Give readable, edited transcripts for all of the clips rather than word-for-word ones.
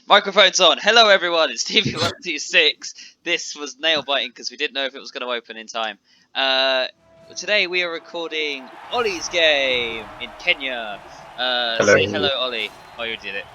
Microphone's on. Hello, everyone. It's TV126. This was nail biting because we didn't know if it was going to open in time. Today we are recording Olly's game in Kenya. Say hello, Olly. Oh, you did it.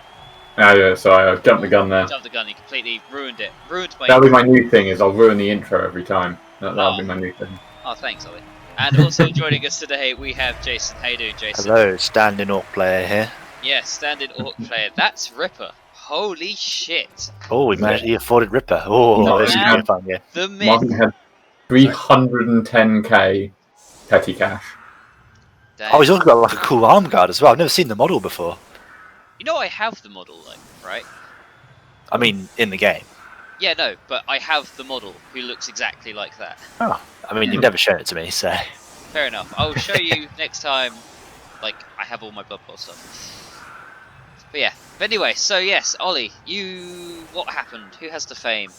Yeah, sorry, I jumped the gun there. Jumped the gun. You completely ruined it. Ruined my. That'll be my new thing. Is I'll ruin the intro every time. That'll be my new thing. Oh, thanks, Olly. And also joining us today we have Jason. How you doing, Jason? Hello, standing Orc player here. Yeah, standing Orc player. That's Ripper. Holy shit! Oh, we managed to afford Ripper. Oh, this is going to be fun, yeah. The myth. Martin had 310k petty cash. Damn. Oh, he's also got like a cool arm guard as well. I've never seen the model before. You know I have the model, like, right? I mean, in the game. Yeah, no, but I have the model who looks exactly like that. Oh, I mean, you've never shown it to me, so. Fair enough. I'll show you next time. Like, I have all my Blood Bowl stuff. But yeah. But anyway, so yes, Olly, what happened? Who has the fame?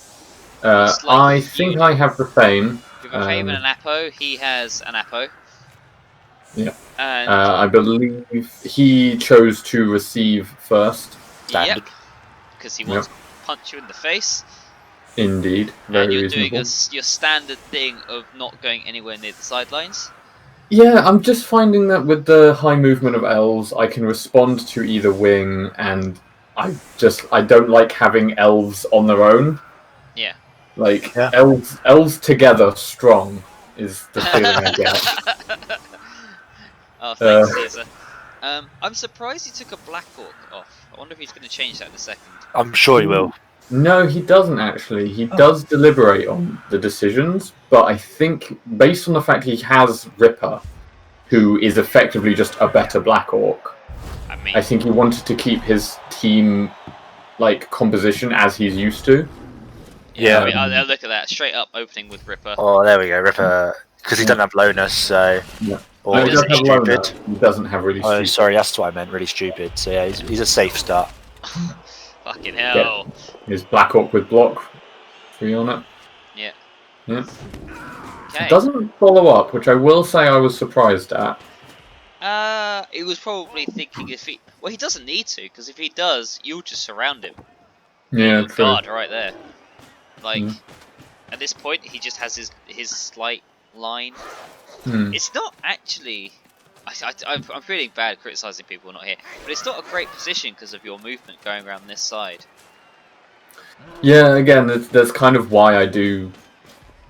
I think I have the fame. You have a fame and an Apo. He has an Apo. Yeah. And I believe he chose to receive first. Standard. yep, because he wants to punch you in the face. Indeed, very and you're reasonable. doing your standard thing of not going anywhere near the sidelines. Yeah, I'm just finding that with the high movement of elves, I can respond to either wing, and I don't like having elves on their own. Yeah. Like elves together strong is the feeling I get. Oh, thanks, Caesar. I'm surprised he took a Black Orc off. I wonder if he's going to change that in a second. I'm sure he will. No, he doesn't actually. He does deliberate on the decisions, but I think based on the fact he has Ripper, who is effectively just a better Black Orc, I think he wanted to keep his team composition as he's used to. Yeah. I mean, I'll look at that. Straight up opening with Ripper. Oh, there we go, Ripper. Because he doesn't have loner, so. Yeah. Or No, he doesn't have stupid. loner. He doesn't have really Oh, stupid. sorry, that's what I meant. Really stupid. So yeah, he's a safe start. Fucking hell. His Black Orc with block 3 on it. Yeah. Yeah. Okay. It doesn't follow up, which I will say I was surprised at. He was probably thinking if he... Well, he doesn't need to, because if he does, you'll just surround him. Yeah, You'll true. guard right there. Like, at this point, he just has his slight line. It's not actually... I'm feeling bad criticising people not here, but it's not a great position because of your movement going around this side. Yeah, again, that's kind of why I do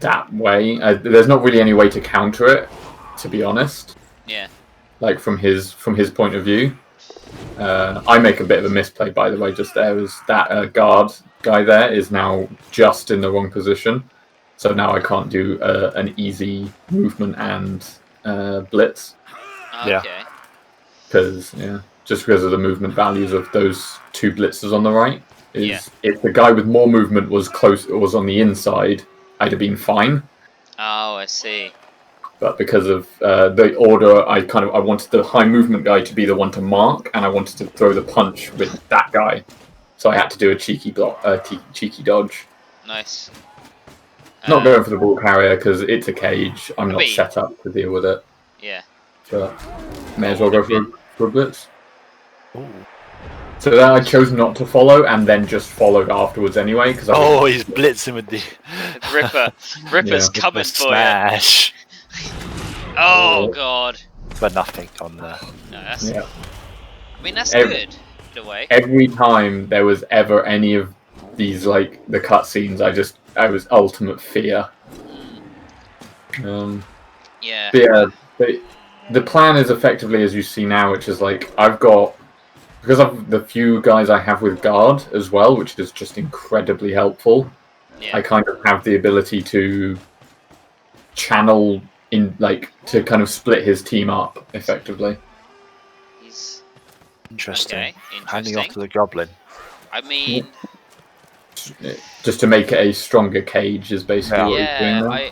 that way. There's not really any way to counter it, to be honest. Yeah. Like from his point of view. I make a bit of a misplay, by the way, just there. Is that guard guy there is now just in the wrong position. So now I can't do an easy movement and blitz. Okay. Because, just because of the movement values of those two blitzers on the right. Yeah. If the guy with more movement was on the inside, I'd have been fine. Oh, I see. But because of the order, I wanted the high movement guy to be the one to mark, and I wanted to throw the punch with that guy. So I had to do a cheeky dodge. Nice. Not going for the ball carrier because it's a cage. I'm not set up to deal with it. Yeah. But may as well go for a blitz. Ooh. So then I chose not to follow, and then just followed afterwards anyway. He's blitzing with the Ripper's coming for smash. you. Oh god. But nothing on there. No, that's. Yeah. I mean, that's good in a way. Every time there was ever any of these the cutscenes, I was ultimate fear. Yeah. But yeah, the plan is effectively as you see now, which is because of the few guys I have with guard as well, which is just incredibly helpful. Yeah. I kind of have the ability to channel to kind of split his team up effectively. He's Interesting. okay. Handing off to the goblin. I mean, just to make it a stronger cage is basically what he's doing now.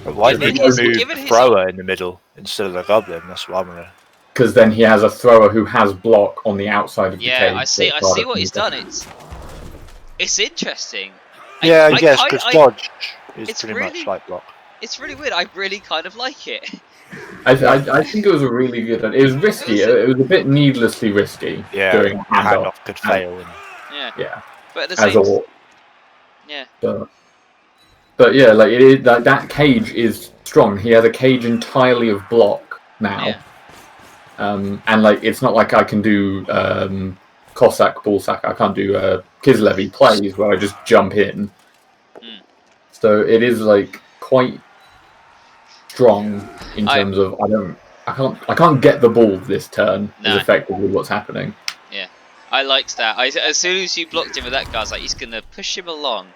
But why Given did his- you given move his- thrower in the middle instead of the goblin? That's what I'm gonna. Because then he has a thrower who has block on the outside of the cage. I see what he's done. It's interesting. Yeah, I guess because dodge is it's pretty really- much like block. It's really weird. I really kind of like it. I think it was a really good. It was risky. It was a bit needlessly risky. Yeah, doing a handoff. handoff could fail. And Yeah. But at the same Orc. Yeah. But yeah, like it is, that cage is strong. He has a cage entirely of block now. Yeah. And like it's not like I can do Cossack, Ballsack. I can't do Kislev plays where I just jump in. So it is like quite strong in terms of I can't get the ball this turn. No. Is effectively what's happening. Yeah, I liked that. As soon as you blocked him with that guy, I was like, he's gonna push him along.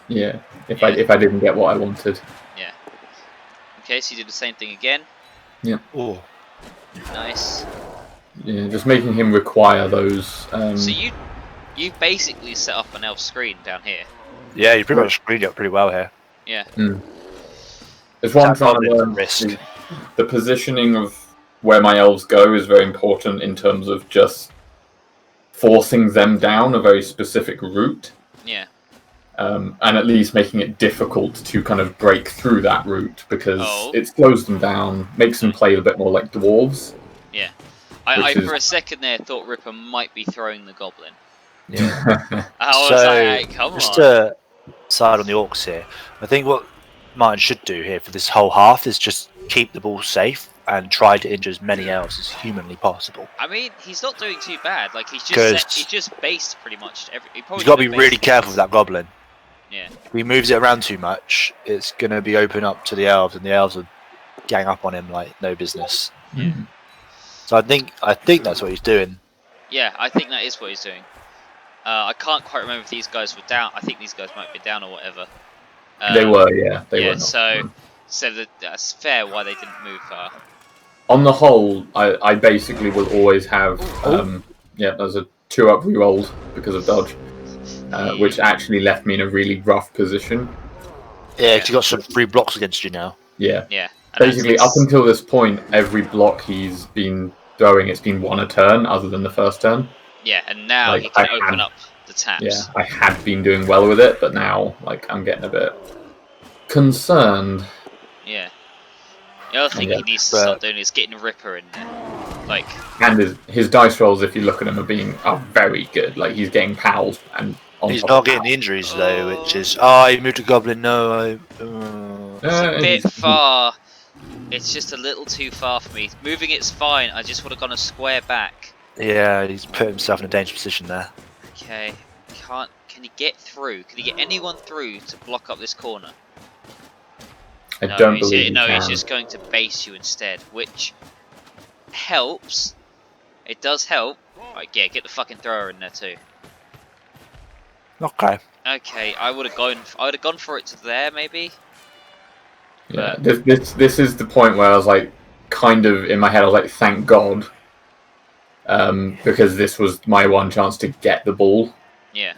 Yeah, if I didn't get what I wanted. Yeah. Okay, so you did the same thing again. Yeah. Oh. Nice. Yeah, just making him require those. So you basically set up an elf screen down here. Yeah, you pretty much screened it up pretty well here. Yeah. It's one I'm trying to learn. The positioning of where my elves go is very important in terms of just forcing them down a very specific route. Yeah. And at least making it difficult to kind of break through that route because it slows them down, makes them play a bit more like dwarves. Yeah. I for a second there thought Ripper might be throwing the goblin. Yeah. I was like, come just on. to side on the Orcs here, I think what Martin should do here for this whole half is just keep the ball safe and try to injure as many elves as humanly possible. I mean, he's not doing too bad. Like he's just based pretty much every. He's got to be really careful with that goblin. Yeah. If he moves it around too much, it's going to be open up to the elves, and the elves will gang up on him like no business. Yeah. So I think that's what he's doing. Yeah, I think that is what he's doing. I can't quite remember if these guys were down. I think these guys might be down or whatever. They were, yeah. They were. So that's fair why they didn't move far. On the whole, I basically will always have there's a 2-up rerolled because of dodge, which actually left me in a really rough position. Yeah, because you got some free blocks against you now. Yeah. Yeah. Basically, up until this point, every block he's been throwing, it's been one a turn, other than the first turn. Yeah, and now he can open up the taps. Yeah, I had been doing well with it, but now, like, I'm getting a bit concerned. Yeah. The other thing he needs to start doing is getting Ripper in there. Like, and his dice rolls, if you look at them, are very good. Like, he's getting pals and he's not getting the injuries though, which is he moved a goblin. No, it's a bit far. It's just a little too far for me. Moving it's fine. I just would have gone a square back. Yeah, he's put himself in a dangerous position there. Okay, can he get through? Can he get anyone through to block up this corner? I don't believe he can. He's just going to base you instead, which helps. It does help. Right, yeah, get the fucking thrower in there too. Okay. Okay, I would have gone for it to there maybe. Yeah, this is the point where I was like, kind of in my head, I was like, thank God, because this was my one chance to get the ball. Yeah.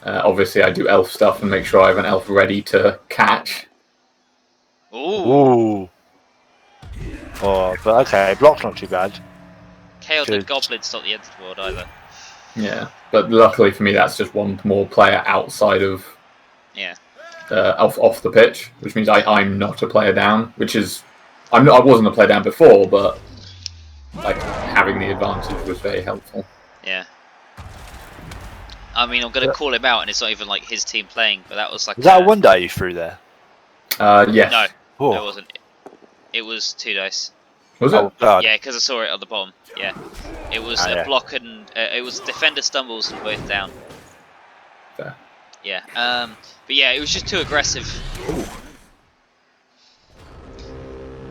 Obviously, I do elf stuff and make sure I have an elf ready to catch. Ooh. Oh, but okay, block's not too bad. KO the goblin's not the end of the world either. Yeah, but luckily for me, that's just one more player outside of. Yeah. Off the pitch, which means I'm not a player down. I wasn't a player down before, but like having the advantage was very helpful. Yeah. I mean, I'm gonna call him out, and it's not even like his team playing, but that was like. Was that a 1 die you threw there? Yes. No, it wasn't. It was 2 dice. Was it? God. Yeah, because I saw it at the bottom. Yeah. It was a block and it was defender stumbles and both down. Fair. Yeah. But yeah, it was just too aggressive. Ooh.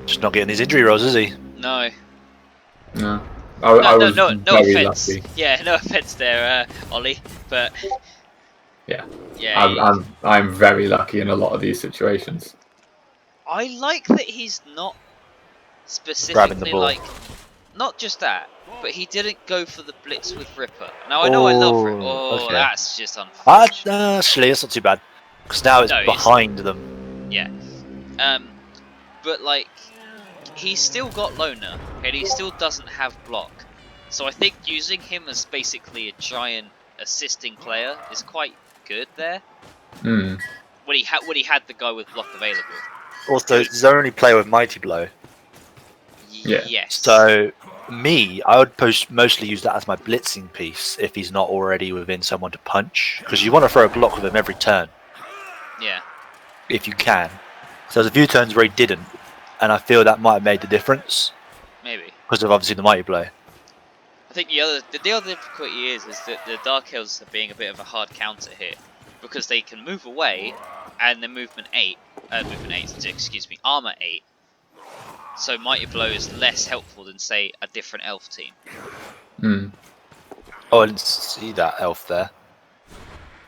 Just not getting his injury rolls, is he? No. No. No very offense. lucky. Yeah, no offense there, Olly. But yeah. Yeah. I'm very lucky in a lot of these situations. I like that he's not specifically like, not just that, but he didn't go for the blitz with Ripper. Now I know I love Ripper. Okay. That's just unfortunate. Actually, it's not too bad because now it's behind them. Yeah. But like, he's still got Loner, and he still doesn't have block. So I think using him as basically a giant assisting player is quite good there. Mm. When he had the guy with block available. Also, he's the only player with Mighty Blow. Yeah. Yes. So I would mostly use that as my blitzing piece if he's not already within someone to punch, because you want to throw a block with him every turn. Yeah. If you can. So there's a few turns where he didn't, and I feel that might have made the difference. Maybe. Because of obviously the mighty blow. I think the other difficulty is that the Dark Elves are being a bit of a hard counter here, because they can move away, and the armor 8. So mighty blow is less helpful than say a different elf team. Oh, I didn't see that elf there.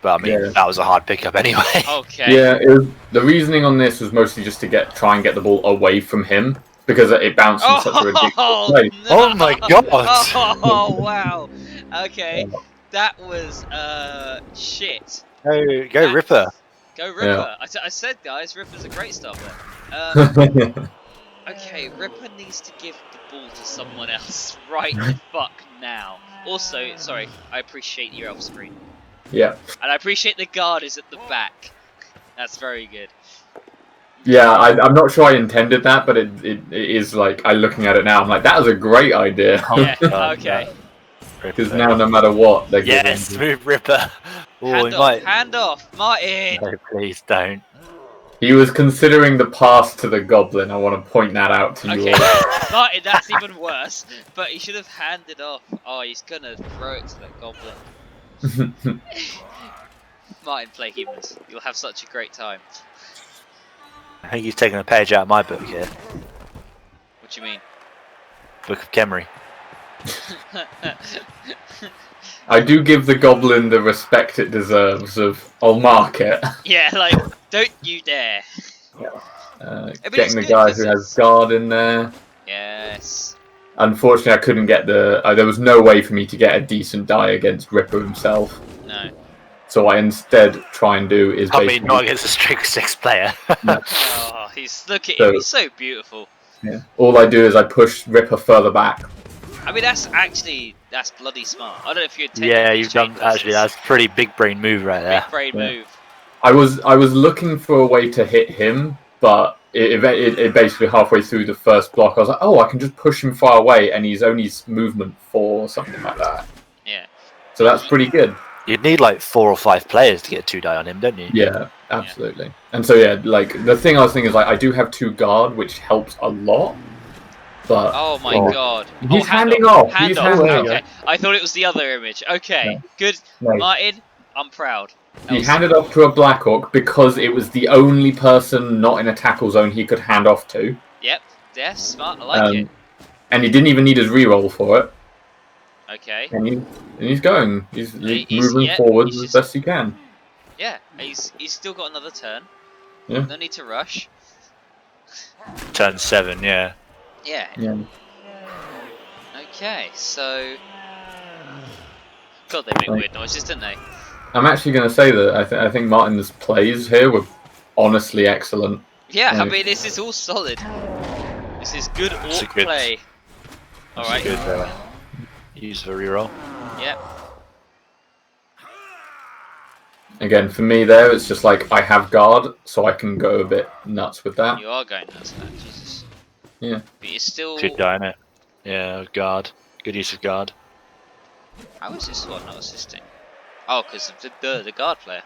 But I mean, that was a hard pickup anyway. Okay. Yeah, the reasoning on this was mostly just to try and get the ball away from him, because it bounced in such a ridiculous way. No. Oh my god! Oh wow. Okay. That was shit. Go Ripper. Go Ripper. Yeah. I said, guys, Ripper's a great stopper. Okay, Ripper needs to give the ball to someone else right the fuck now. Also, sorry, I appreciate your elf screen. Yeah. And I appreciate the guard is at the back. That's very good. Yeah, I'm not sure I intended that, but it is like, looking at it now, I'm like, that was a great idea. Yeah, okay. Because now, no matter what, they're giving... Yes, move Ripper. Hand off, Martin. No, please don't. He was considering the pass to the goblin. I want to point that out to you all. Martin, that's even worse. But he should have handed off. Oh, he's gonna throw it to that goblin. Martin, play humans. You'll have such a great time. I think he's taking a page out of my book here. What do you mean? Book of Kemri. I do give the goblin the respect it deserves of, I'll mark it. Yeah, like, don't you dare. Getting the guy who has guard in there. Yes. Unfortunately, I couldn't get there was no way for me to get a decent die against Ripper himself. No. So what I instead try and do is basically... not against a strict 6 player. No. Oh, look at him, he's so beautiful. Yeah. All I do is I push Ripper further back. I mean, that's bloody smart. I don't know if you're you've done, actually, that's a pretty big brain move right there. Big brain move. I was looking for a way to hit him, but it basically halfway through the first block, I was like, oh, I can just push him far away, and he's only movement 4 or something like that. Yeah. So that's pretty good. You'd need like 4 or 5 players to get 2 die on him, don't you? Yeah, absolutely. Yeah. And so yeah, like the thing I was thinking is like I do have 2 guard, which helps a lot. But oh my god. He's handing off. Hand off. Okay. I thought it was the other image. Okay. Yeah. Good. No. Martin, I'm proud. He handed off to a Black Orc because it was the only person not in a tackle zone he could hand off to. Yep. Yeah, smart. I like it. And he didn't even need his reroll for it. Okay. And he's going. He's moving forwards as best he can. Yeah. He's still got another turn. Yeah. No need to rush. Turn 7, yeah. Yeah. Okay, so... God, they make weird noises, didn't they? I'm actually going to say that I think Martin's plays here were honestly excellent. Yeah, I mean, this is all solid. This is good orc play. Alright. Good, use the reroll. Yep. Again, for me there, it's just like I have guard, so I can go a bit nuts with that. You are going nuts with that, Jesus. Yeah. But you're still... Good guy, innit? Yeah, guard. Good use of guard. How is this one not assisting? Oh, because of the guard player.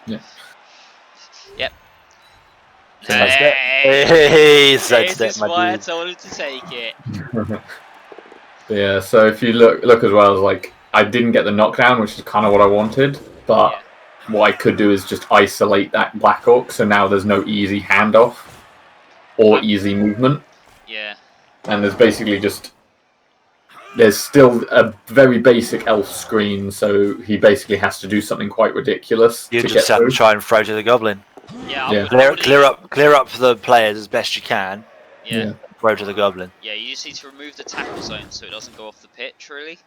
Yeah. Yep. Hey, this is why I told him to take it. Yeah, so if you look as well, like I didn't get the knockdown, which is kind of what I wanted, but what I could do is just isolate that Black Orc, so now there's no easy handoff or easy movement. Yeah. And there's still a very basic elf screen, so he basically has to do something quite ridiculous. You just have to try and throw to the goblin. Yeah. Clear up the players as best you can. Yeah. Throw to the goblin. Yeah, you just need to remove the tackle zone so it doesn't go off the pitch, really.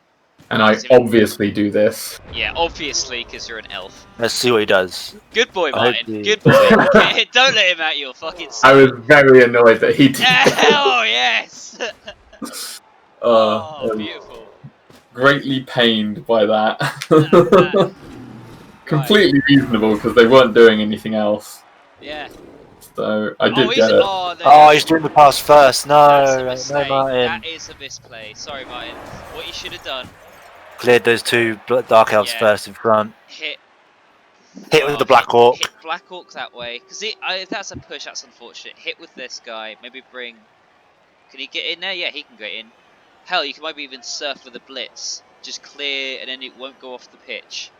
And I obviously do this. Yeah, obviously, because you're an elf. Let's see what he does. Good boy, Martin. Good boy. Don't let him out your fucking seat. I was very annoyed that he did. Hell yes! Beautiful. Greatly pained by that. Completely reasonable because they weren't doing anything else. Yeah. So I did get it. Oh, he's doing the pass first. No, no, Martin. That is a misplay. Sorry, Martin. What you should have done. Cleared those two Dark Elves first in front. Hit with the Black Orc. Hit Black Orc that way. Because if that's a push, that's unfortunate. Hit with this guy. Maybe bring... Can he get in there? Yeah, he can get in. Hell, you can maybe even surf with a blitz. Just clear and then it won't go off the pitch.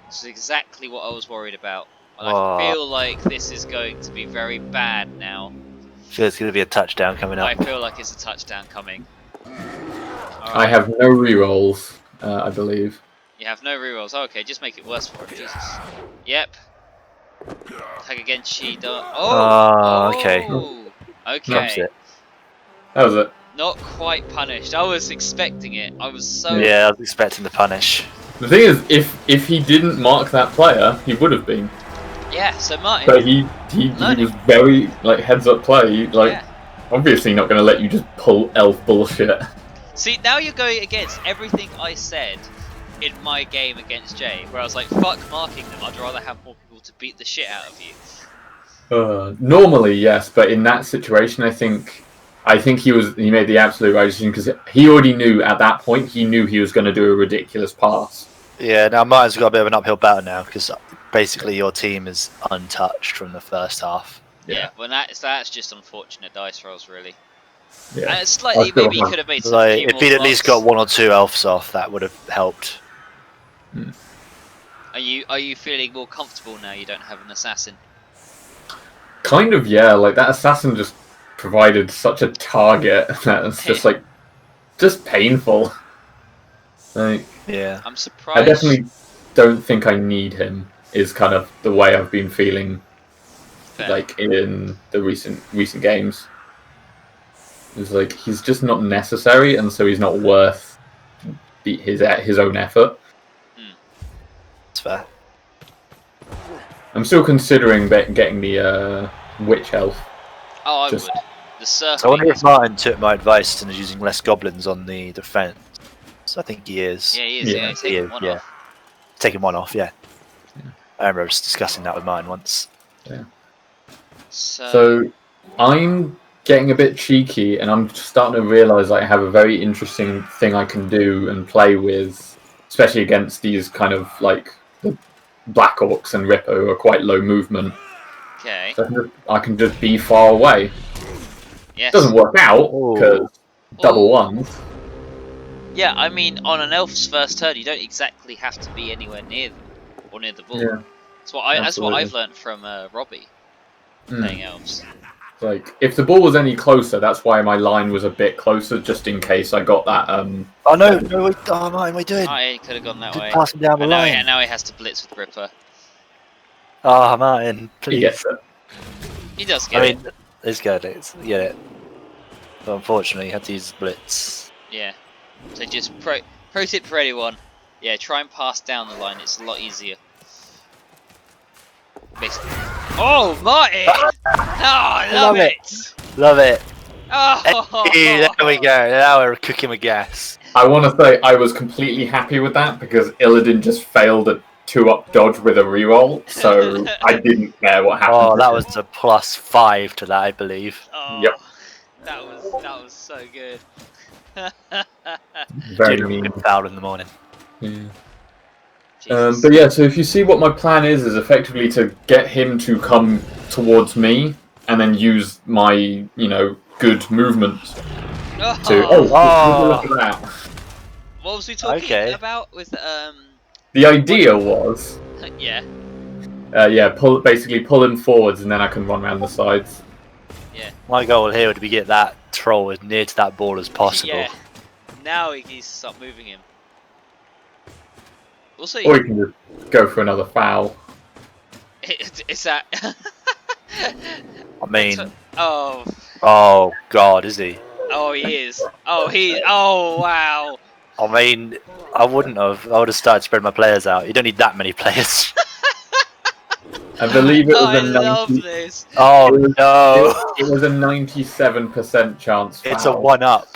This is exactly what I was worried about. And I feel like this is going to be very bad now. I feel it's going to be a touchdown coming up. I feel like it's a touchdown coming. I have no rerolls, I believe. You have no rerolls. Oh, okay, just make it worse for him. Jesus. Yep. Tag against She-Dart. Okay. Okay. That was it. Not quite punished. I was expecting it. I was so... Yeah, I was expecting the punish. The thing is, if he didn't mark that player, he would have been. Yeah, so Martin... But he was very, like, heads-up play. Like, obviously not going to let you just pull elf bullshit. See, now you're going against everything I said in my game against Jay, where I was like, fuck marking them, I'd rather have more people to beat the shit out of you. Normally, yes, but in that situation, I think he made the absolute right decision because he already knew at that point he was going to do a ridiculous pass. Yeah, now Martin's got a bit of an uphill battle now because basically your team is untouched from the first half. Yeah, well that's just unfortunate dice rolls, really. Yeah. And slightly, maybe you could have made some like, if he'd at least got 1 or 2 elves off, that would have helped. Are you feeling more comfortable now you don't have an assassin? Kind of, yeah. Like that assassin just provided such a target that's just painful. Like, yeah, I'm surprised. I definitely don't think I need him. Is kind of the way I've been feeling, like in the recent games. It's like he's just not necessary, and so he's not worth his own effort. That's fair. I'm still considering getting the witch elf. Oh, I would. The surfing. So I wonder if Martin took my advice and is using less goblins on the defense. So I think he is. Yeah, he is. Yeah, he's taking one off. Taking one off, yeah. I remember us discussing that with Martin once. Yeah. So I'm getting a bit cheeky, and I'm starting to realise I have a very interesting thing I can do and play with, especially against these kind of like the Black Orcs and Ripper who are quite low movement. Okay. So I can just be far away. Yes. It doesn't work out because double ones. Yeah, I mean, on an elf's first turn, you don't exactly have to be anywhere near them or near the ball. Yeah. That's what I've learned from Robbie playing elves. Like, if the ball was any closer, that's why my line was a bit closer, just in case I got that. Oh no! Martin, what are you doing? He could have gone that way. Passing down the line. Now he has to blitz with Ripper. Oh, Martin, please. He gets it. He does get it. He's got it. Get it. But unfortunately, he had to use blitz. Yeah. So just pro tip for anyone. Yeah, try and pass down the line. It's a lot easier. Basically. Oh, Martin! Oh, love it! Love it. Oh, hey, there we go. Now we're cooking with gas. I want to say I was completely happy with that because Illidan just failed a 2-up dodge with a reroll, so I didn't care what happened. Oh, that was a +5 to that, I believe. Oh, yep. That was so good. Very mean. Foul in the morning. Yeah. But yeah, so if you see what my plan is effectively to get him to come towards me and then use my, good movement to... look at that. What was we talking about with The idea was... yeah. Basically pull him forwards and then I can run around the sides. Yeah. My goal here would be get that troll as near to that ball as possible. Yeah. Now he needs to stop moving him. Also, or you can just go for another foul. Is that... I mean... Oh. Oh, God, is he? Oh, he is. Oh, wow. I mean, I wouldn't have. I would have started spreading my players out. You don't need that many players. I believe it was I a 90... love this. Oh, no. It was a 97% chance foul. It's a 1-up.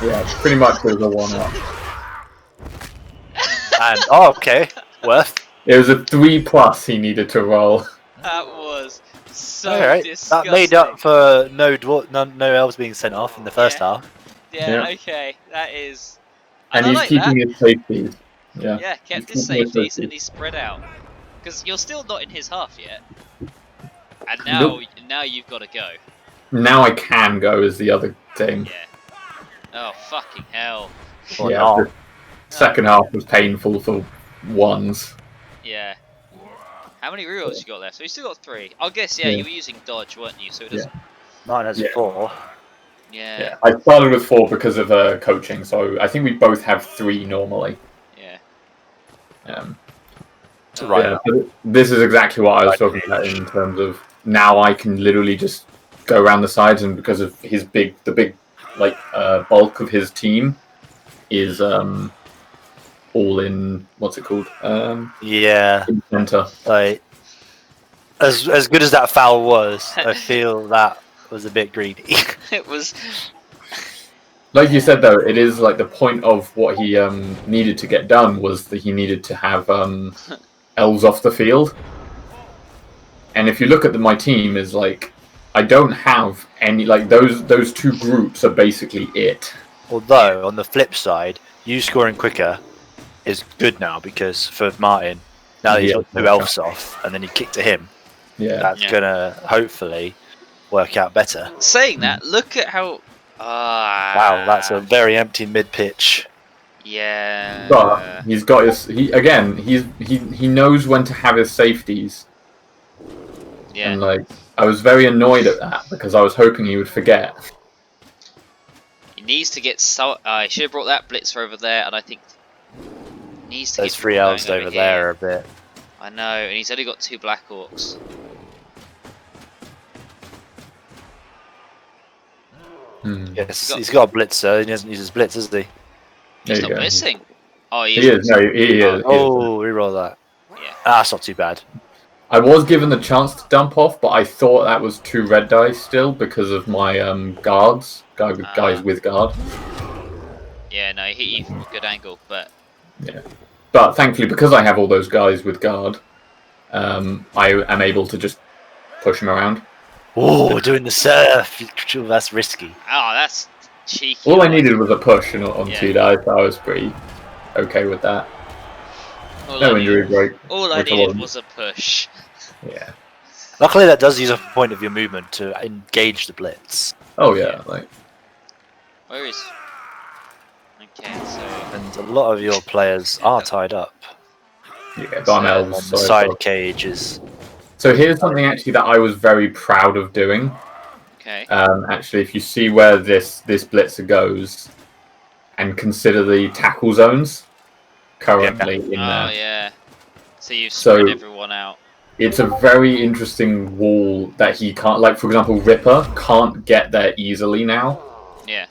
Yeah, pretty much it was a 1-up. And, okay, worth. It was a 3+ he needed to roll. That was so Alright, disgusting. that made up for no elves being sent off in the first half. Yeah, okay, that is. And I he's like keeping that. his safeties. Yeah. Yeah, He's kept his keeping safeties and he's spread out. Because you're still not in his half yet. And now, Nope. now you've got to go. Now I can go is the other thing. Yeah. Oh fucking hell. Or Yeah. not. The second half was painful for ones. Yeah. How many rerolls you got left? So you still got 3. I guess Yeah. you were using dodge, weren't you? So it doesn't. Mine has Yeah. 4. Yeah. I started with 4 because of coaching, so I think we both have 3 normally. Yeah. Right. Yeah, this is exactly what I was talking about in terms of now I can literally just go around the sides, and because of his the big bulk of his team is all in what's it called? Yeah. In center. Like as good as that foul was, I feel that was a bit greedy. It was. Like you said though, it is like the point of what he needed to get done was that he needed to have elves off the field. And if you look at my team, is like I don't have any those 2 groups are basically it. Although on the flip side, you scoring quicker is good now because for Martin, now that he's got 2 elves off and then you kick to him, that's gonna hopefully work out better. Saying that, look at how. Wow, that's a very empty mid pitch. Yeah. But he's got his. He knows when to have his safeties. Yeah. And I was very annoyed at that because I was hoping he would forget. He needs to get so. I should have brought that blitzer over there, and I think he needs to. Those get 3 elves over here. there a bit. I know, and he's only got 2 Black Orcs. Yes, he's got a blitzer. He doesn't use his blitz, does he? He's not blitzing. Oh, he is. No, he is. Oh, reroll that. Yeah. That's not too bad. I was given the chance to dump off, but I thought that was 2 red dice still because of my guards. Guys with guard. Yeah, no, he hit you from a good angle, but. Yeah. But thankfully, because I have all those guys with guard, I am able to just push him around. Oh, doing the surf. That's risky. Oh, that's cheeky. All I needed was a push on 2 dice. So I was pretty okay with that. No injury break. All I needed was a push. Yeah. Luckily, that does use a point of your movement to engage the blitz. Oh yeah, Where is? Okay, so. And a lot of your players are tied up. Yeah, but I'm elves. On the side cages. So here's something actually that I was very proud of doing. Okay. Actually, if you see where this blitzer goes, and consider the tackle zones currently in there. Oh yeah. So you've spread everyone out. It's a very interesting wall that he can't. Like for example, Ripper can't get there easily now. Yeah.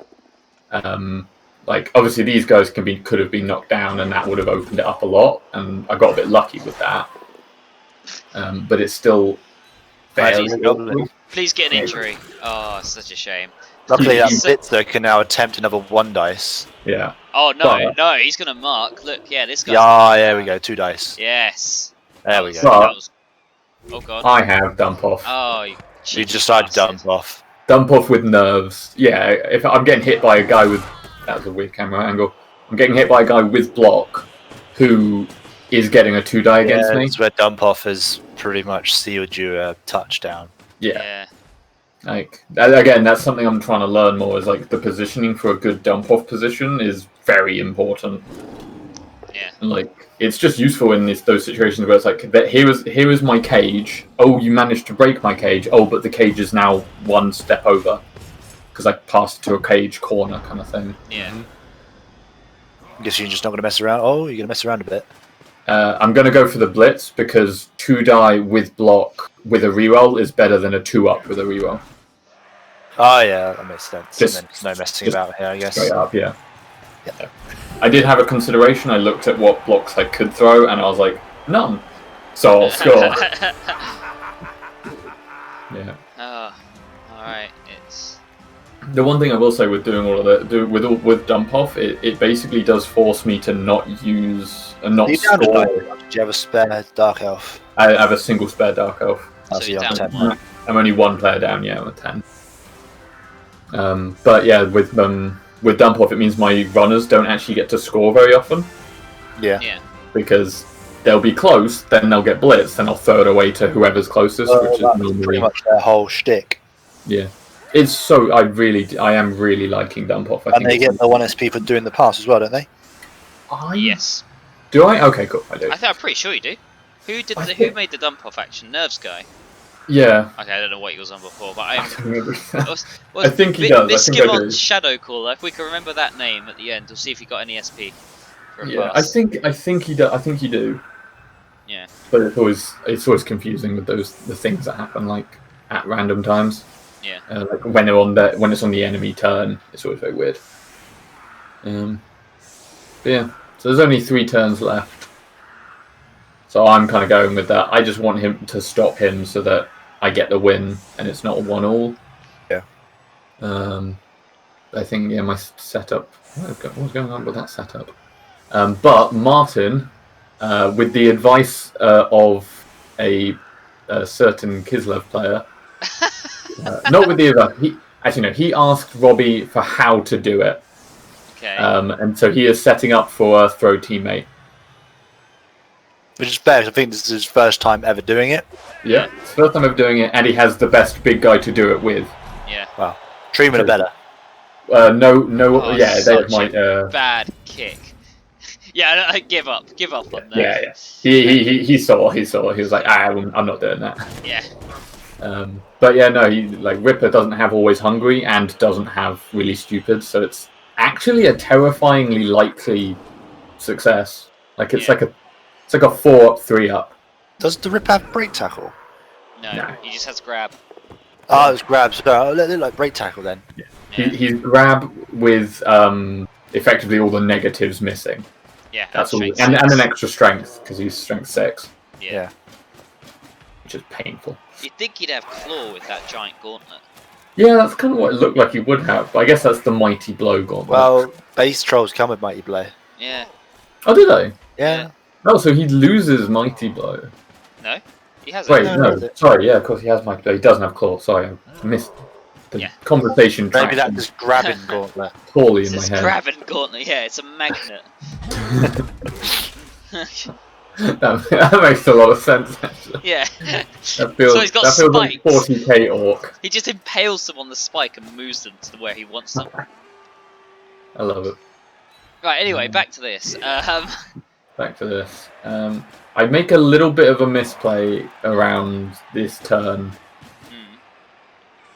Obviously these guys could have been knocked down, and that would have opened it up a lot. And I got a bit lucky with that. But it's still Please get an injury. Oh, such a shame. Luckily, that blitzer can now attempt another 1 dice. Yeah. Oh no, he's gonna mark. Look, this guy. Yeah, there we go. 2 dice. Yes. There we go. Oh god. I have dump off. Oh, you decided to dump off. Dump off with nerves. Yeah, if I'm getting hit by a guy with... That was a weird camera angle. I'm getting hit by a guy with block who is getting a 2 die against me. That's where dump off has pretty much sealed you a touchdown. Yeah. Again, that's something I'm trying to learn more, is the positioning for a good dump off position is very important. Yeah. And it's just useful in those situations where it's here is my cage. Oh, you managed to break my cage. Oh, but the cage is now 1 step over because I passed to a cage corner kind of thing. Yeah. I guess you're just not going to mess around. Oh, you're going to mess around a bit. I'm going to go for the blitz because 2 die with block with a reroll is better than a 2-up with a reroll. Oh yeah, that makes sense. And then no messing about here, I guess. Straight up, yeah. I did have a consideration. I looked at what blocks I could throw, and I was like, none. So I'll score. Yeah. Oh, all right. It's the one thing I will say with doing all of that, with dump off, it basically does force me to not use and not score. Do you have a spare dark elf? I have a single spare dark elf. so you're down. I'm only one player down. Yeah, I'm at 10. But yeah, with dump off, it means my runners don't actually get to score very often. Yeah. Because they'll be close, then they'll get blitzed, and I'll throw it away to whoever's closest, which is normally pretty much their whole shtick. Yeah, it's so I am really liking dump off. And they get the 1SP for doing the pass as well, don't they? Yes. Do I? Okay, cool. I do. I'm pretty sure you do. Who made the dump off action? Nerves guy. Yeah. Okay, I don't know what he was on before, but I don't remember. I think he does. Biscuit Shadow Caller. If we can remember that name at the end, we'll see if he got any SP. Yeah, I think he does. I think you do. Yeah. But it's always confusing with the things that happen like at random times. Yeah. Like when it's on the enemy turn, it's always very weird. But yeah. So there's only 3 turns left. So I'm kind of going with that. I just want him to stop him so that I get the win and it's not a 1-all. Yeah. I think my setup. What's going on with that setup? But Martin, with the advice of a certain Kislev player, not with the advice. He asked Robbie for how to do it. Okay. And so he is setting up for a throw teammate. Which is fair, I think this is his first time ever doing it. Yeah, it's first time ever doing it, and he has the best big guy to do it with. Yeah. Wow. Treatment are better. Oh, yeah, they might. Bad kick. Yeah, I give up on that. Yeah. He saw. He was like, I'm not doing that. Yeah. But yeah, no, Ripper doesn't have always hungry and doesn't have really stupid, so it's actually a terrifyingly likely success. It's like a 4-up, 3-up. Does the Rip have break tackle? No, he just has grab. Oh, it's grab. So let it like break tackle then. Yeah. He's grab with effectively all the negatives missing. Yeah, that's all, and an extra strength because he's strength 6. Yeah. Which is painful. You'd think he'd have claw with that giant gauntlet. Yeah, that's kind of what it looked like he would have. But I guess that's the Mighty Blow gauntlet. Well, base trolls come with Mighty Blow. Yeah. Oh, do they? Yeah. Oh, so he loses Mighty Blow. No, he has. Wait, no. Sorry, yeah, of course he has Mighty Blow. He doesn't have claw. Sorry, I missed the conversation. Maybe that's just grabbing gauntlet. Poorly in my head. Grabbing gauntlet. Yeah, it's a magnet. that makes a lot of sense, actually. Yeah. That feels, so he's got that feels spikes. Like 40k orc. He just impales them on the spike and moves them to where he wants them. I love it. Right, anyway, back to this. Back to this. I make a little bit of a misplay around this turn.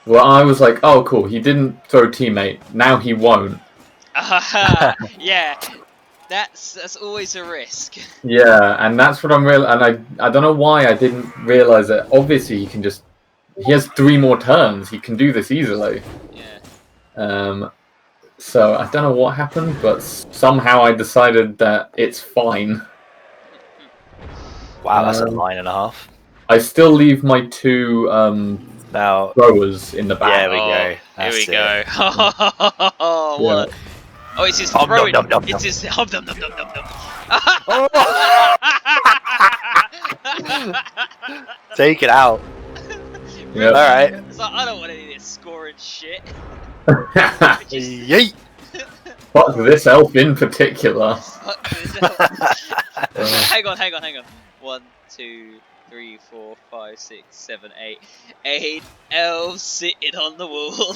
Well, I was like, oh, cool, he didn't throw teammate. Now he won't. Yeah. That's always a risk. Yeah, and that's what I'm real. And I don't know why I didn't realize that. Obviously, he has 3 more turns. He can do this easily. Yeah. So I don't know what happened, but somehow I decided that it's fine. Wow, that's a 9.5. I still leave my 2 now throwers in the back. There we go. Here we go. What? Yeah. Oh, it's his throwing. It's his. Take it out. Yeah. Alright. It's like, I don't want any of this scoring shit. Yeet. Fuck this elf in particular. Hang on. 1, 2, 3, 4, 5, 6, 7, 8. 8 elves sitting on the wall.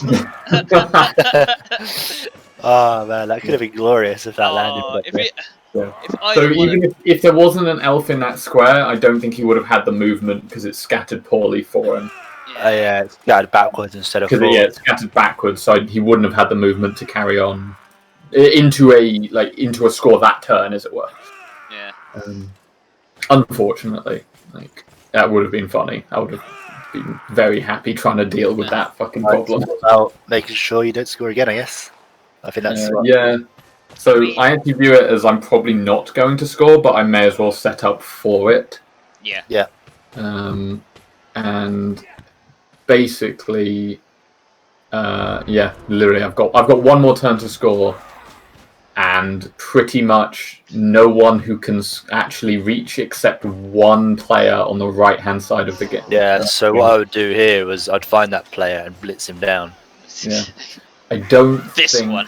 Oh man, that could have been glorious if that landed. So even if there wasn't an elf in that square, I don't think he would have had the movement because it's scattered poorly for him. Yeah, it's scattered backwards instead of forward. Yeah, it's scattered backwards, so he wouldn't have had the movement to carry on into a score that turn, as it were. Yeah. Unfortunately, that would have been funny. I would have been very happy trying to deal with that fucking problem. Well, making sure you don't score again, I guess. I think that's yeah. So I actually view it as I'm probably not going to score, but I may as well set up for it. Yeah. Yeah. And basically, literally, I've got 1 more turn to score, and pretty much no one who can actually reach except one player on the right-hand side of the game. Yeah, so what I would do here was I'd find that player and blitz him down. Yeah. I don't this think... one.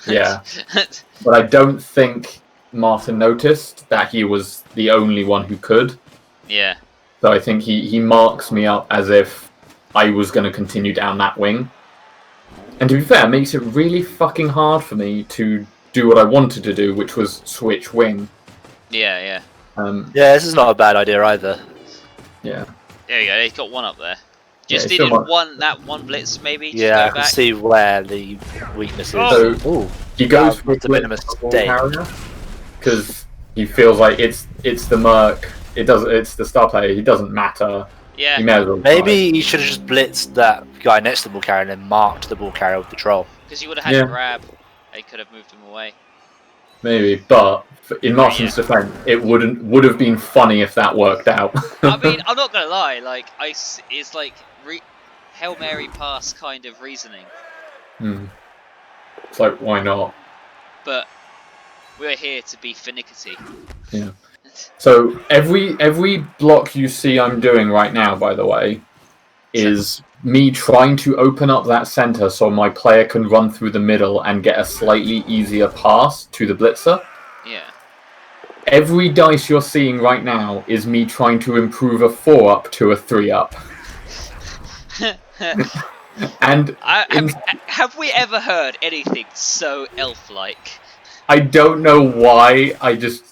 Yeah. But I don't think Martin noticed that he was the only one who could. Yeah. So I think he marks me up as if I was going to continue down that wing. And to be fair, it makes it really fucking hard for me to do what I wanted to do, which was switch wing. Yeah, yeah. Yeah, this is not a bad idea either. Yeah. There you go, he's got one up there. Just needed that one blitz maybe. Yeah, I can see where the weakness is. So he goes for a bit of a mistake. Because he feels like it's the merc. It's the star player. He doesn't matter. Yeah. He may as well Maybe he should have just blitzed that guy next to the ball carrier and then marked the ball carrier with the troll. Because he would have had a grab. He could have moved him away. Maybe, but in Martin's defense, it would have been funny if that worked out. I mean, I'm not gonna lie. Like, it's like Hail Mary pass kind of reasoning. It's like, why not? But we're here to be finicky. Yeah. So every block you see I'm doing right now, by the way, is me trying to open up that center so my player can run through the middle and get a slightly easier pass to the blitzer. Yeah. Every dice you're seeing right now is me trying to improve a 4-up to a 3-up. And have we ever heard anything so elf-like? I don't know why. I just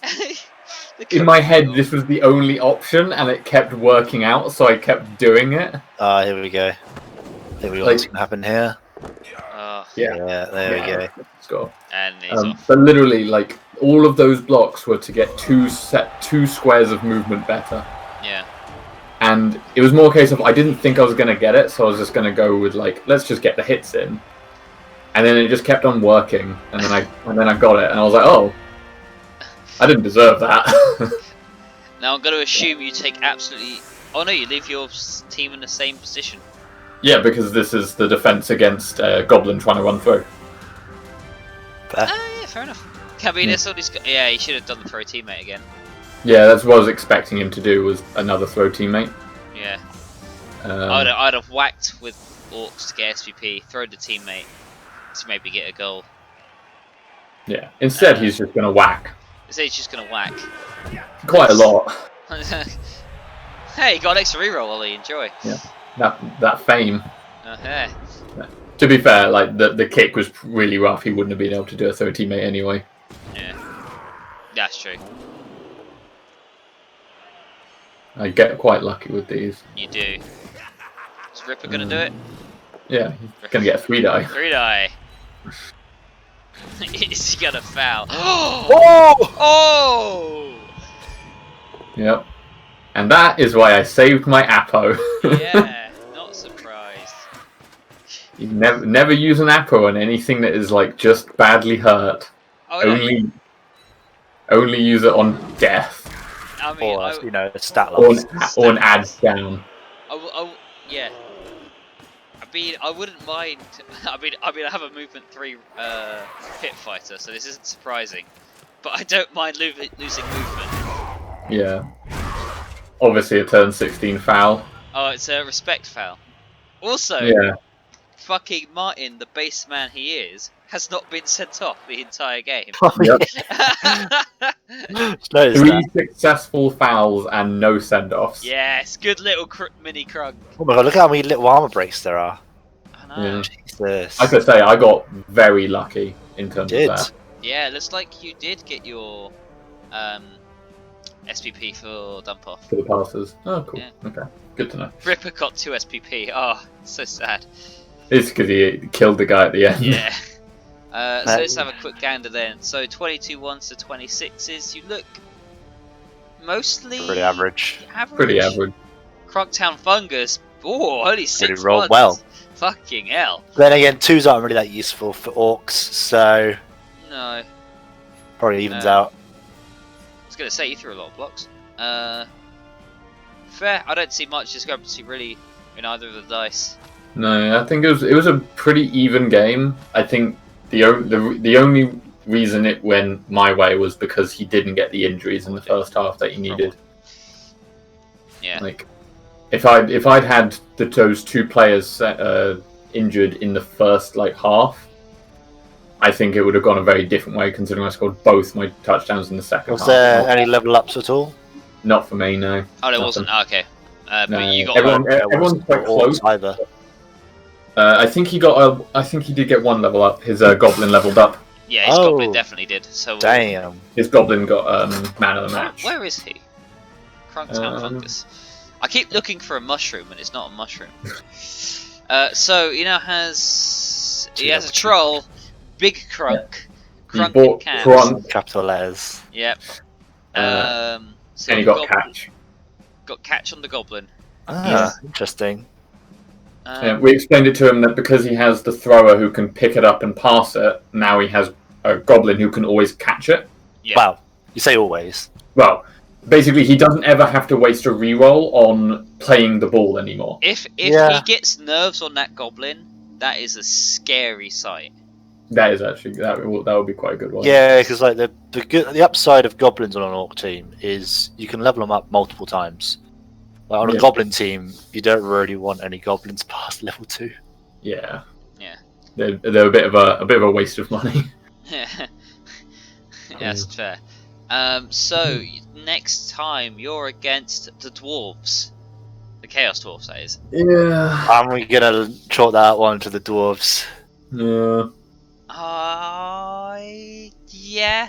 in my head this was the only option, and it kept working out, so I kept doing it. Here we go. Here we go. What's gonna happen here? Yeah, there we go. Let's go. And he's off. But literally, like all of those blocks were to get two squares of movement better. Yeah. And it was more a case of I didn't think I was going to get it, so I was just going to go with like, let's just get the hits in. And then it just kept on working, and then I got it, and I was like, oh, I didn't deserve that. Now I'm going to assume you take absolutely. Oh no, you leave your team in the same position. Yeah, because this is the defense against Goblin trying to run through. Yeah, fair enough. Cabinas all these. Yeah, he should have done the throw teammate again. Yeah, that's what I was expecting him to do, was another throw teammate. Yeah. I'd have whacked with Orcs to get SVP, throw the teammate to maybe get a goal. Yeah. Instead, he's just going to whack. Instead, he's just going to whack. Quite a lot. Hey, you got an extra reroll, Olly. Enjoy. Yeah. That fame. Yeah. To be fair, like the kick was really rough. He wouldn't have been able to do a throw teammate anyway. Yeah. That's true. I get quite lucky with these. You do. Is Ripper gonna do it? Yeah, he's gonna get a 3-die. 3-die. Is he gonna foul? Oh! Oh! Yep. And that is why I saved my Apo. Yeah, not surprised. You never use an Apo on anything that is like just badly hurt. Oh, only use it on death. I mean, or, stat loss. Or an ad down. Yeah. I mean, I wouldn't mind. I mean, I have a movement 3 pit fighter, so this isn't surprising. But I don't mind losing movement. Yeah. Obviously, a turn 16 foul. Oh, it's a respect foul. Also, fucking Martin, the base man he is, has not been sent off the entire game. Yep. 3 successful fouls and no send-offs. Yes, good little mini Krunk. Oh my god, look how many little armor breaks there are. I know. Yeah. Jesus. Like I say, I got very lucky in terms of that. Yeah, looks like you did get your SPP for dump off. For the passes. Oh, cool. Yeah. Okay, good to know. Ripper got 2 SPP. Oh, so sad. It's because he killed the guy at the end. Yeah. So let's have a quick gander then. So 22 1s to 26s. You look mostly pretty average. Pretty average. Krunktown Fungus. Oh, only 6 really rolled ones. well. Fucking hell. Then again, 2s aren't really that useful for Orcs, so no. Probably evens out. I was gonna say you threw a lot of blocks. Fair. I don't see much discrepancy really in either of the dice. No, I think it was a pretty even game. I think the only reason it went my way was because he didn't get the injuries in the first half that he needed. Yeah. Like, if I'd had those 2 players injured in the first half, I think it would have gone a very different way, considering I scored both my touchdowns in the second half. Was there any level ups at all? Not for me, no. Oh, there wasn't. Oh, okay. No, but you got everyone's quite close. Either. I think he did get 1 level up. His goblin leveled up. Yeah, his goblin definitely did. So damn. His goblin got man of the match. Where is he? Krunktown Fungus. I keep looking for a mushroom, and it's not a mushroom. So he now has a troll, big Krunk. He bought Krunk. Capital letters. Yep. So and he got catch. Got catch on the goblin. Interesting. We explained it to him that because he has the thrower who can pick it up and pass it, now he has a goblin who can always catch it. Yeah. Wow, you say always. Well, basically, he doesn't ever have to waste a reroll on playing the ball anymore. If he gets nerves on that goblin, that is a scary sight. That is actually that would be quite a good one. Yeah, because the upside of goblins on an orc team is you can level them up multiple times. Like on a goblin team, you don't really want any goblins past level 2. Yeah. Yeah. They're a bit of a waste of money. Yeah, that's fair. So next time you're against the dwarves, the chaos dwarves, that is. Yeah. And we're gonna chalk that one to the dwarves. Yeah. Yeah.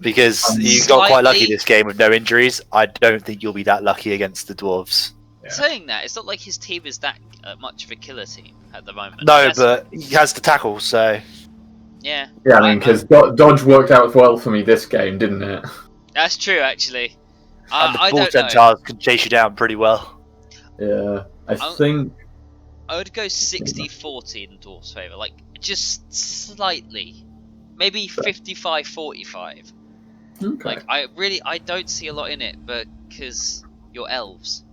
Because you got quite lucky this game with no injuries. I don't think you'll be that lucky against the dwarves. Yeah. Saying that, it's not like his team is that much of a killer team at the moment. No, but he has to tackle, so... Yeah. Yeah, I mean, because Dodge worked out well for me this game, didn't it? That's true, actually. And the Bull Centaurs can chase you down pretty well. Yeah, I think... I would go 60-40 in Dwarf's favour, like, just slightly. Maybe 55-45. Okay. Like, I don't see a lot in it, but because you're elves.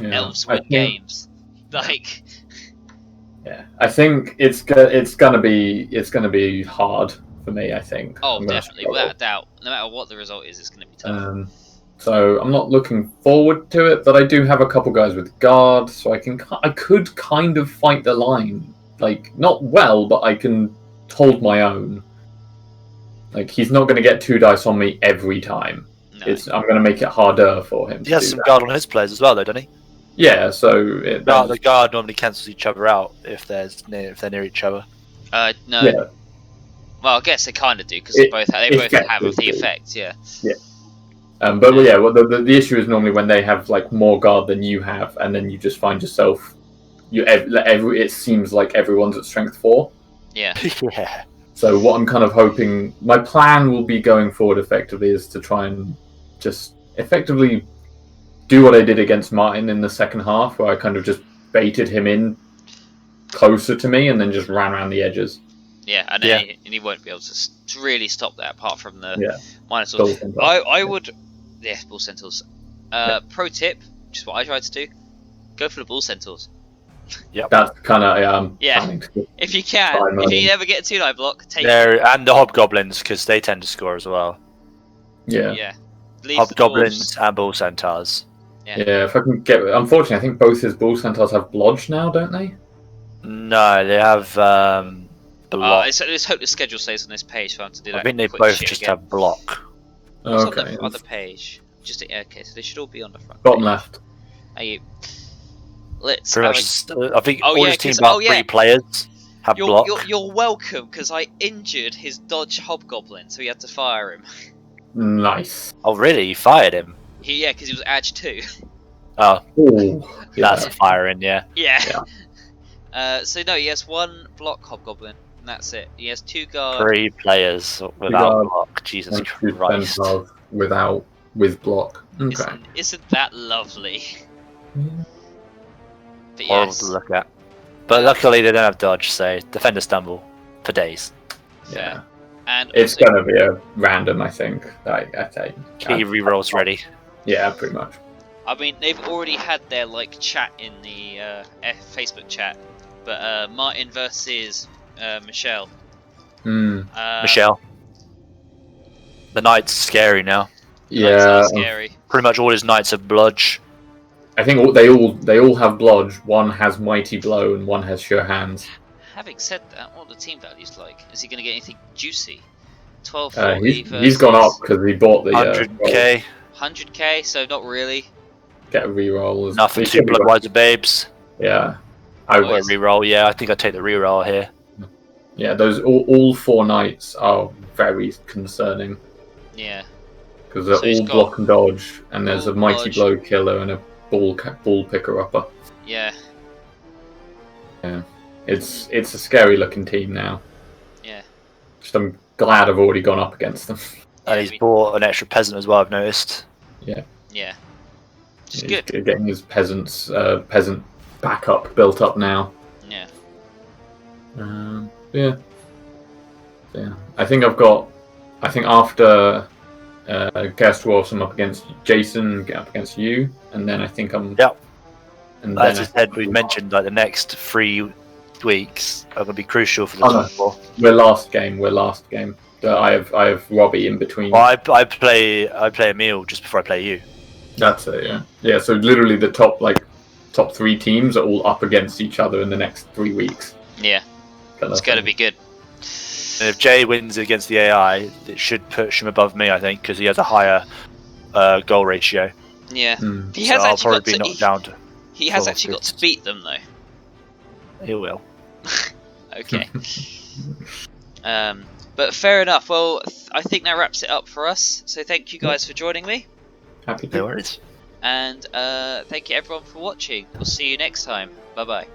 Yeah, elves win games. Like... Yeah, I think it's gonna be hard for me. I think. Oh, definitely, without a doubt. No matter what the result is, it's gonna be tough. So I'm not looking forward to it, but I do have a couple guys with guard, so I could kind of fight the line. Like, not well, but I can hold my own. Like, he's not going to get 2 dice on me every time. No. I'm going to make it harder for him. He has some guard on his players as well, though, doesn't he? Yeah, so the guard normally cancels each other out if they're near each other. No. Yeah. Well, I guess they kind of do because they both have the effect. Yeah. Yeah. But yeah, well, the issue is normally when they have like more guard than you have, and then you just find yourself, it seems like everyone's at strength 4. Yeah. Yeah. So what I'm kind of hoping, my plan will be going forward effectively is to try and just effectively do what I did against Martin in the second half, where I kind of just baited him in closer to me and then just ran around the edges. Yeah, and he won't be able to really stop that apart from the minus. I would, Bull Centaurs. Pro tip, which is what I tried to do, go for the Bull Centaurs. Yep. That's kind of if you can, if you ever get a 2-die block, take it. And the Hobgoblins, because they tend to score as well. Yeah. Yeah. Hobgoblins and Bull Centaurs. Yeah, if I can get... Unfortunately, I think both his Bull Centaurs have Blodge now, don't they? No, they have block. Let's hope the schedule stays on this page for them to do that. I think they both just have block. What's on the other page? Okay, so they should all be on the front. Bottom left. Let's. I think all his team about 3 players have block. You're welcome, because I injured his dodge hobgoblin, so he had to fire him. Nice. Oh, really? You fired him? Because he was edge 2. Oh. Ooh, that's a firing, yeah. Yeah. So no, he has 1 block hobgoblin, and that's it. He has 2 guard. 3 players without block. Jesus Christ. With block. Okay. Isn't that lovely? But horrible to look at. But luckily they don't have dodge, so defender stumble for days. Yeah. And it's going to be a random, I think. I think. Key rerolls ready. Yeah, pretty much. I mean, they've already had their chat in the Facebook chat, but Martin versus Michelle. Michelle. The knight's scary now. Yeah, scary. Pretty much all his knights are bludge. I think they all have blodge. One has mighty blow and one has sure hands. Having said that, what are the team values like? Is he going to get anything juicy? 12 he's gone up because he bought the 100k. 100k, so not really. Get a reroll. Nothing too bloodwise babes. Yeah, I would reroll. Yeah, I think I'd take the reroll here. Yeah, those all 4 knights are very concerning. Yeah. Because they're all block and dodge, and there's a mighty blow killer and a ball picker upper. Yeah. Yeah. It's a scary looking team now. Yeah. Just I'm glad I've already gone up against them. And he's bought an extra peasant as well, I've noticed. Yeah. Yeah. He's getting his peasant backup built up now. Yeah. Yeah. I think after Chaos Dwarfs, I'm up against Jason, get up against you, and then I think I'm. Yep. And as I said, we mentioned like the next 3 weeks are going to be crucial for the top 4. We're last game. I have Robbie in between. Well, I play Emil just before I play you. That's it. Yeah. Yeah. So literally the top 3 teams are all up against each other in the next 3 weeks. Yeah. It's going to be good. And if Jay wins against the AI, it should push him above me, I think, because he has a higher goal ratio. Yeah. He so has I'll probably be knocked down to. He has actually got to beat them, though. He will. Okay. But fair enough. Well, I think that wraps it up for us. So thank you guys for joining me. Happy to. No worries. And thank you everyone for watching. We'll see you next time. Bye bye.